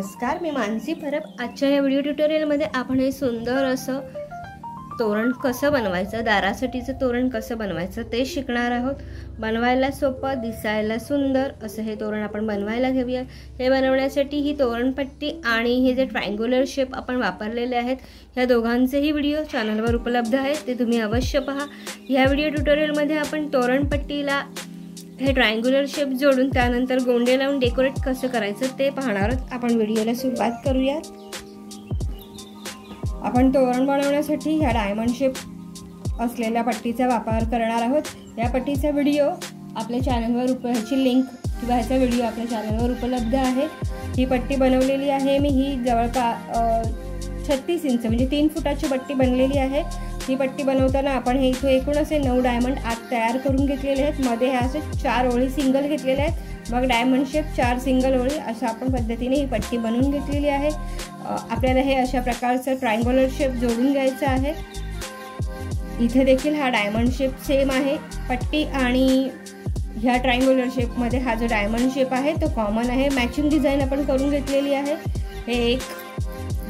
नमस्कार, मी मानसी परब। आजच्या या व्हिडिओ ट्युटोरियलमध्ये आपण हे सुंदर असं तोरण कसं बनवायचं, दारासाठीचं तोरण कसं बनवायचं ते शिकणार आहोत। बनवायला सोपं, दिसायला सुंदर असं हे तोरण आपण बनवायला घेऊया। हे बनवण्यासाठी ही तोरणपट्टी आणि हे जे ट्रायंग्युलर शेप आपण वापरलेले आहेत, ह्या दोघांचेही व्हिडिओ चॅनलवर उपलब्ध आहेत, ते तुम्ही अवश्य पहा। या व्हिडिओ ट्युटोरियलमध्ये आपण तोरणपट्टीला हे ट्रायंग्युलर शेप जोडून त्यानंतर गोंडे लावून डेकोरेट कसं करायचं ते पाहणार आहोत। आपण व्हिडिओला सुरुवात करूयात। आपण तोरण बनवण्यासाठी ह्या डायमंड शेप असलेल्या पट्टीचा वापर करणार आहोत। या पट्टीचा व्हिडिओ आपल्या चॅनलवर ह्याची लिंक किंवा ह्याचा व्हिडिओ आपल्या चॅनलवर उपलब्ध आहे। ही पट्टी बनवलेली आहे मी, ही जवळपास 36 इंच म्हणजे 3 फुटाची पट्टी बनलेली आहे। ही पट्टी बनवताना आपण हे इथे एकूण असे 9 डायमंड आत तयार करून घेतलेले आहेत। मध्ये हे असे 4 ओळी सिंगल घेतलेले आहेत, मग डायमंड शेप 4 सिंगल ओळी अशा आपण पद्धतीने ही पट्टी बनवून घेतलेली आहे। आपल्याला हे अशा प्रकारचं ट्रायंग्युलर शेप जोडून घ्यायचं आहे। इथे देखील हा डायमंड शेप सेम आहे पट्टी आणि ह्या ट्रायंग्युलर शेपमध्ये हा जो डायमंड शेप आहे तो कॉमन आहे। मॅचिंग डिझाइन आपण करून घेतलेली आहे। हे 1,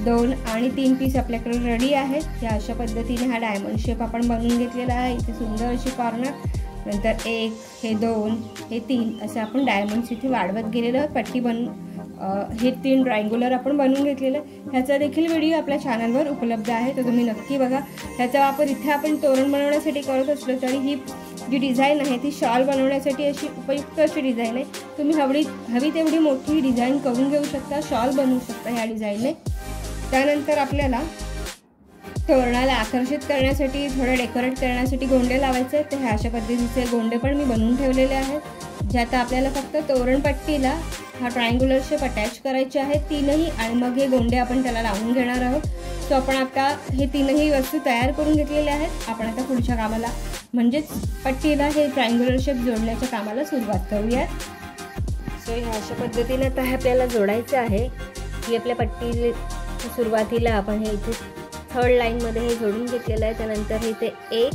2 आणि 3 पीस आपल्याकडे रेडी आहेत। या अशा पद्धतीने हा डायमंड शेप आपण बनवून घेतलेला आहे। इथे सुंदर अशी कॉर्नर, नंतर 1, हे 2, हे 3 असे आपण डायमंड्स इथे वाढवत गेलेलो आहोत। पट्टी हे 3 ट्रायंग्युलर आपण बनवून घेतलेलं आहे। ह्याचा देखील व्हिडिओ आपल्या चॅनलवर उपलब्ध आहे, तर तुम्ही नक्की बघा। ह्याचा वापर इथे आपण तोरण बनवण्यासाठी करत असलो तरी ही जी डिझाईन आहे ती शॉल बनवण्यासाठी अशी उपयुक्त अशी डिझाईन आहे। तुम्ही हवी तेवढी मोठी डिझाईन करून घेऊ शकता, शॉल बनवू शकता ह्या डिझाईनने। त्यानंतर आपल्याला तोरणाला आकर्षित करण्यासाठी, थोडं डेकोरेट करण्यासाठी गोंडे लावायचे आहेत। तर ह्या अशा पद्धतीचे गोंडे पण मी बनवून ठेवलेले आहेत, जे आता आपल्याला फक्त तोरणपट्टीला हा ट्रायंग्युलर शेप अटॅच करायचे आहेत तीनही, आणि मग हे गोंडे आपण त्याला लावून घेणार आहोत। सो आपण आता हे तीनही वस्तू तयार करून घेतलेल्या आहेत। आपण आता पुढच्या कामाला म्हणजेच पट्टीला हे ट्रायंग्युलर शेप जोडण्याच्या कामाला सुरुवात करूया। सो ह्या अशा पद्धतीने आता हे आपल्याला जोडायचं आहे। ही आपल्या पट्टी सुरुवातीला आपण हे इथे 3rd लाईनमध्ये हे जोडून घेतलेलं आहे। त्यानंतर इथे 1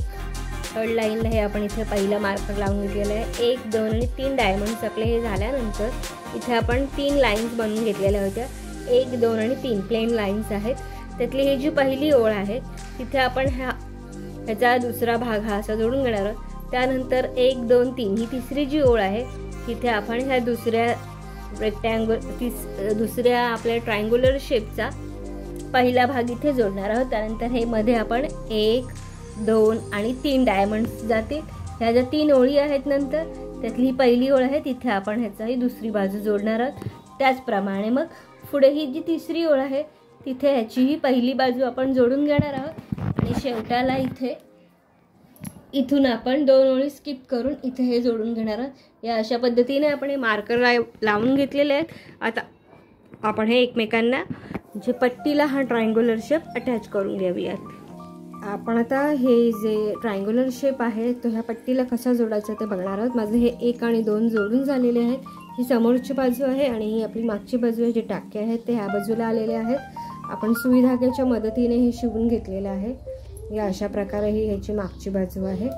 3rd लाईनला हे आपण इथे पहिला मार्कर लावून घेतलेला आहे। 1, 2 आणि 3 डायमंड्स आपले हे झाल्यानंतर इथे आपण 3 लाईन्स बनवून घेतलेल्या होत्या। 1, 2 आणि 3 प्लेन लाईन्स आहेत। त्यातली ही जी पहिली ओळ आहे तिथे आपण ह्याचा दुसरा भाग हा असा जोडून घेणार आहोत। त्यानंतर 1, 2, 3 ही तिसरी जी ओळ आहे तिथे आपण ह्या दुसऱ्या आपल्या ट्रायंग्युलर शेपचा पहिला भाग इथे जोडणार आहोत। त्यानंतर हे मध्ये आपण 1, 2 आणि 3 डायमंड्स जातील। ह्या ज्या 3 ओळी आहेत नंतर त्यातली पहिली ओळ आहे तिथे आपण ह्याचाही दुसरी बाजू जोडणार आहोत। त्याचप्रमाणे मग पुढे ही जी तिसरी ओळ आहे तिथे ह्याचीही पहिली बाजू आपण जोडून घेणार आहोत आणि शेवटाला इथून आपण 2 ओळी स्किप करून इथे हे जोडून घेणार आहोत। या अशा पद्धतीने आपण हे मार्कर लावून घेतलेले आहेत। आता आपण हे एकमेकांना जे पट्टीला हा ट्रायंग्युलर शेप अटॅच करून घेऊयात। आपण आता हे जे ट्रायंग्युलर शेप आहे तो ह्या पट्टीला कसा जोडायचा ते बघणार आहोत। माझे हे 1 आणि 2 जोडून झालेले आहेत। ही समोरची बाजू आहे आणि ही आपली मागची बाजू आहे। जे टाके आहेत ते ह्या बाजूला आलेले आहेत। आपण सुई धाग्याच्या मदतीने हे शिवून घेतलेलं आहे। या अशा प्रकारे ही ह्याची मागची बाजू आहे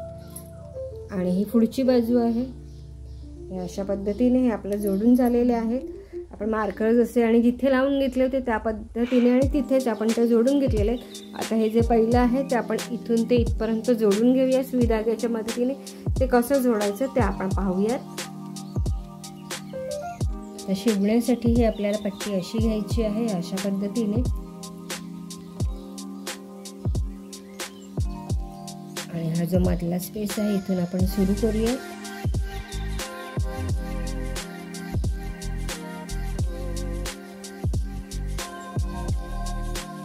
आणि ही पुढची बाजू आहे। या अशा पद्धतीने हे आपलं जोडून झालेले आहेत। आपण मार्कर जसे आणि जिथे लावून घेतले होते त्या पद्धतीने आणि तिथेच आपण ते जोडून घेतलेले आहेत। आता हे जे पहिलं आहे ते आपण इथून ते इथपर्यंत जोडून घेऊया सुई धाग्याच्या मदतीने। ते कसं जोडायचं ते आपण पाहूयात। तर शिवण्यासाठी ही आपल्याला पट्टी अशी घ्यायची आहे, अशा पद्धतीने, आणि हा जो मधला स्पेस आहे इथून आपण सुरू करूया।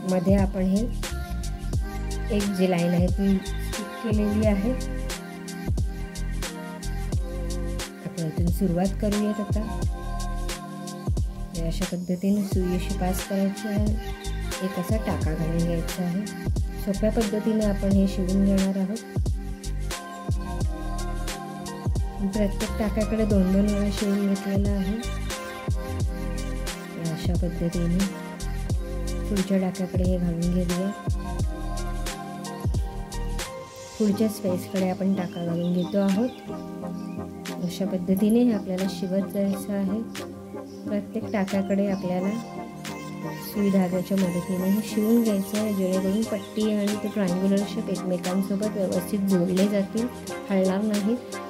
मध्ये आपण हे एक जी लाईन आहे ती स्किप केलेली आहे। आपण इथून सुरुवात करूयात। आता अशा पद्धतीने सुई अशी पास करायची आहे, एक असा टाका घालून घ्यायचा आहे। सोप्या पद्धतीने आपण हे शिवून घेणार आहोत। प्रत्येक टाक्याकडे 2-2 वेळा शिवून घेतलेला आहे। अशा पद्धतीने पुढच्या टाक्याकडे हे घालून घेऊया। पुढच्या स्पेसकडे आपण टाका घालून घेतो आहोत। अशा पद्धतीने हे आपल्याला शिवत जायचं आहे। प्रत्येक टाक्याकडे आपल्याला सुई धाग्याच्या मदतीने हे शिवून घ्यायचं आहे, जेणेकरून पट्टी आणि ते ट्रायंग्युलर शेप एकमेकांसोबत व्यवस्थित जोडले जातील, हलणार नाहीत.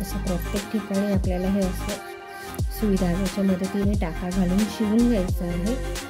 असं प्रत्येक ठिकाणी आपल्याला हे असं सुई धाग्याच्या मदतीने टाका घालून शिवून घ्यायचं आहे.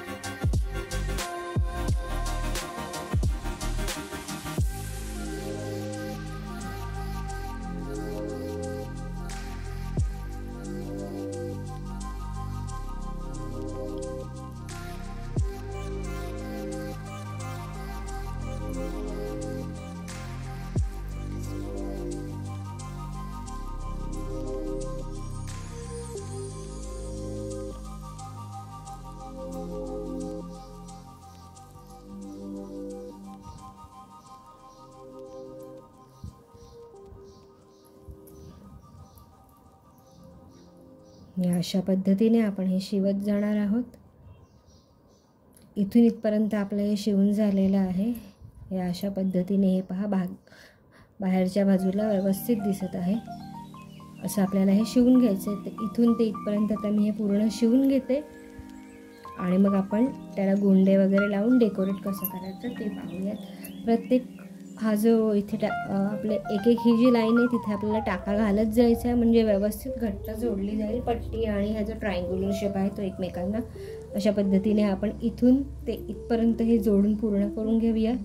या अशा पद्धतीने आपण हे शिवत जाणार आहोत. इथून इथपर्यंत आपलं हे शिवून झालेलं आहे. या अशा पद्धतीने हे पहा बाहेरच्या बाजूला व्यवस्थित दिसत आहे. असं आपल्याला हे शिवून घ्यायचं आहे. इथून ते इथपर्यंत आता मी हे पूर्ण शिवून घेते आणि मग आपण त्याला गोंडे वगैरे लावून डेकोरेट कसं करायचं ते पाहूयात. प्रत्येक हा जो इथे आपले एक ही जी लाईन आहे तिथे आपल्याला टाका घालत जायचा आहे, म्हणजे व्यवस्थित घट्ट जोडली जाईल पट्टी आणि हा जो ट्रायंग्युलर शेप आहे तो एकमेकांना. अशा पद्धतीने आपण इथून ते इथपर्यंत हे जोडून पूर्ण करून घेऊयात.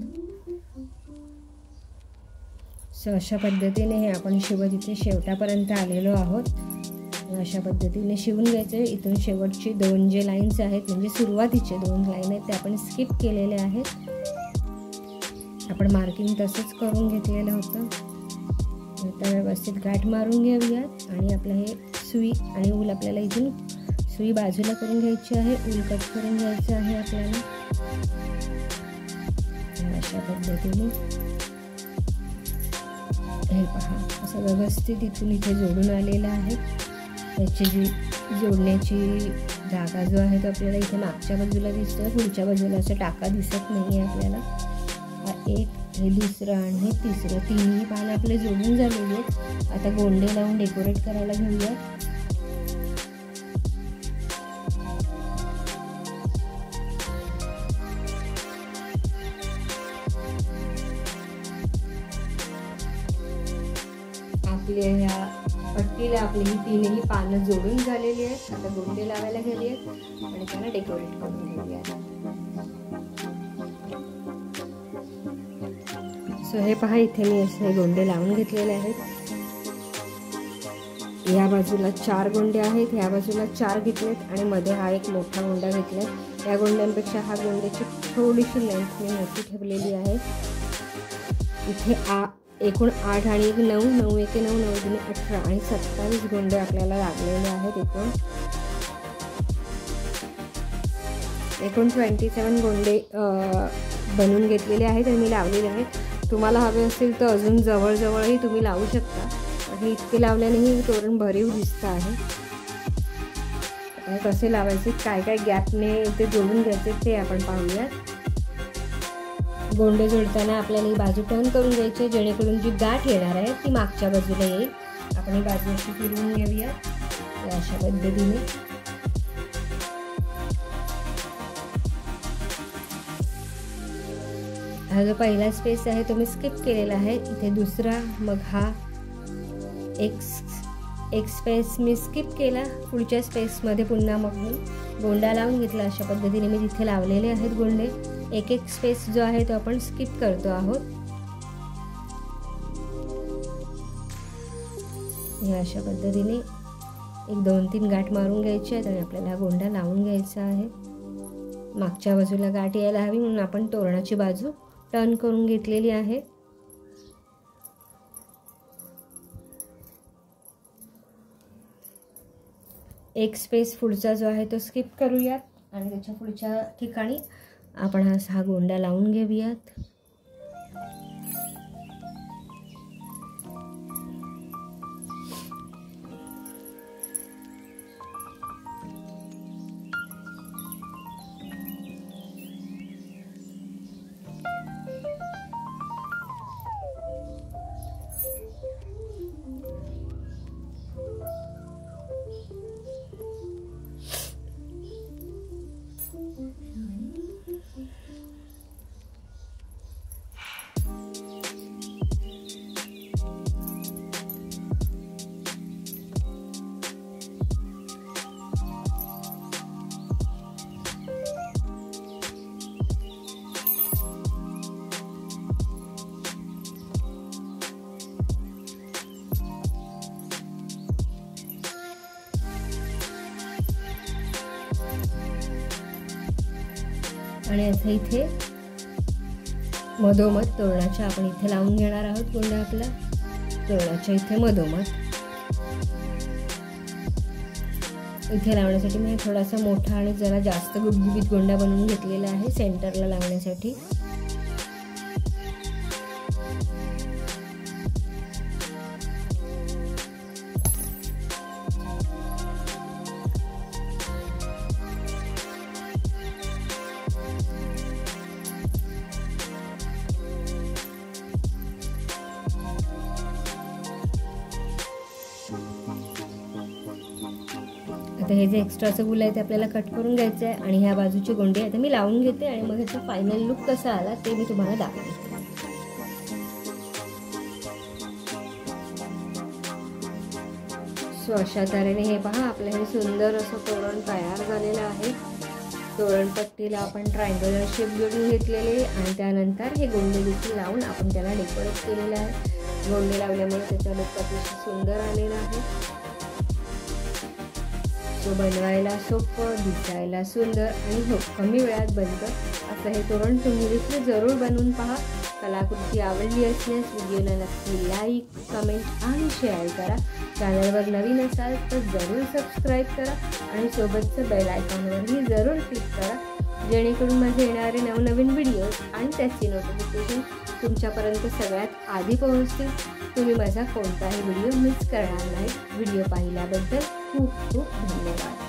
अशा पद्धतीने हे आपण शिवत इथे शेवटापर्यंत आलेलो आहोत. अशा पद्धतीने शिवून घ्यायचे. इथून शेवटची 2 जे लाईन्स आहेत म्हणजे सुरुवातीचे 2 लाईन आहेत ते आपण स्किप केलेले आहेत. आपण मार्किंग तसंच करून घेतलेलं होतं. आता व्यवस्थित गाठ मारून घेऊयात आणि आपलं हे सुई आणि ऊल आपल्याला इथून सुई बाजूला करून घ्यायची आहे, ऊल कट करून घ्यायचं आहे आपल्याला. अशा पद्धतीने हे पहा असं व्यवस्थित इथून इथे जोडून आलेलं आहे. त्याची जी जोडण्याची जागा जो आहे तो आपल्याला इथे मागच्या बाजूला दिसतोय, पुढच्या बाजूला असं टाका दिसत नाही आहे आपल्याला. एक, हे दुसरं आणि हे तिसरं, तिन्ही पान आपले जोडून झालेले आहेत. आता गोंडे लावून डेकोरेट करायला घेऊया. आपले ह्या पट्टीला आपली ही तीनही पानं जोडून झालेली आहेत. आता गोंडे लावायला गेली आहेत आणि त्याला डेकोरेट करून घेऊया. सो हे पहा इथे मी असे गोंडे लावून घेतलेले आहेत. या बाजूला 4 गोंडे आहेत, या बाजूला 4 घेतलेत आणि मध्ये हा एक मोठा गोंडा घेतलाय. या गोंड्यांपेक्षा हा गोंड्याची थोडीशी लेंथ मी मोठी ठेवलेली आहे. इथे एकूण 8 आणि 1 9, 9 1 9, 9 2 18 आणि 27 गोंडे आपल्याला लागलेले आहेत. एकूण 27 गोंडे बनवून घेतलेले आहेत आणि मी लावलेले आहेत. तुम्हाला हवे असेल तर अजून जवळजवळही तुम्ही लावू शकता. हे इतके लावल्यानेही तोरण भरीव दिसतं आहे. कसे लावायचे, काय काय गॅपने ते जोडून घ्यायचे ते आपण पाहूयात. गोंडे जोडताना आपल्याला ही बाजू टर्न करून घ्यायची, जेणेकरून जी गाठ येणार आहे ती मागच्या बाजूला येईल. आपण ही बाजू अशी फिरवून घेऊया अशा पद्धतीने. हा जो पहिला स्पेस आहे तो मी स्किप केलेला आहे. इथे दुसरा, मग हा एक स्पेस मी स्किप केला. पुढच्या स्पेसमध्ये पुन्हा मग मी गोंडा लावून घेतला. अशा पद्धतीने मी तिथे लावलेले आहेत गोंडे. एक स्पेस जो आहे तो आपण स्किप करतो आहोत. या अशा पद्धतीने 1 2 3 गाठ मारून घ्यायची आहे आणि आपल्याला हा गोंडा लावून घ्यायचा आहे. मागच्या बाजूला गाठ यायला हवी म्हणून आपण तोरणाची बाजू टर्न करून घेतलेली आहे. एक स्पेस पुढचा जो आहे तो स्किप करूयात आणि त्याच्या पुढच्या ठिकाणी आपण हा गोंडा लावून घेऊयात. आणि असं इथे मधोमध तोरणाच्या आपण इथे लावून घेणार आहोत गोंडा आपला तोरणाच्या इथे मधोमध. इथे लावण्यासाठी मी थोडासा मोठा आणि जरा जास्त गुबगुबीत गोंडा बनवून घेतलेला आहे सेंटरला लावण्यासाठी. आता हे जे एक्स्ट्राचं गुल आहे ते आपल्याला कट करून घ्यायचं आहे आणि ह्या बाजूची गोंडी आता मी लावून घेते आणि मग ह्याचा फायनल लुक कसा आला ते मी तुम्हाला दाखवते. सो अशा तऱ्हेने हे पहा आपलं हे सुंदर असं तोरण तयार झालेलं आहे. तोरणपट्टीला आपण ट्रायंगल शेप जोडून घेतलेले आणि त्यानंतर हे गोंडे देखील लावून आपण त्याला डेकोरेट केलेलं आहे. गोंडे लावल्यामुळे त्याचा लुक अतिशय सुंदर आलेला आहे. तो बनवायला सोपं, दिसायला सुंदर आणि हो कमी वेळात बनतं असं हे तोरण तुम्ही देखील जरूर बनवून पहा. कलाकृती आवडली असल्यास व्हिडिओला नक्की लाईक, कमेंट आणि शेअर करा. चॅनलवर नवीन असाल तर जरूर सबस्क्राईब करा आणि सोबतचं बेल आयकॉनवरही जरूर क्लिक करा जेणेकरून माझे येणारे नवनवीन व्हिडिओज आणि त्याची नोटिफिकेशन तुमच्यापर्यंत सगळ्यात आधी पोहोचतील. तुम्ही माझा कोणताही व्हिडिओ मिस करणार नाही. व्हिडिओ पाहिल्याबद्दल खूप खूप धन्यवाद.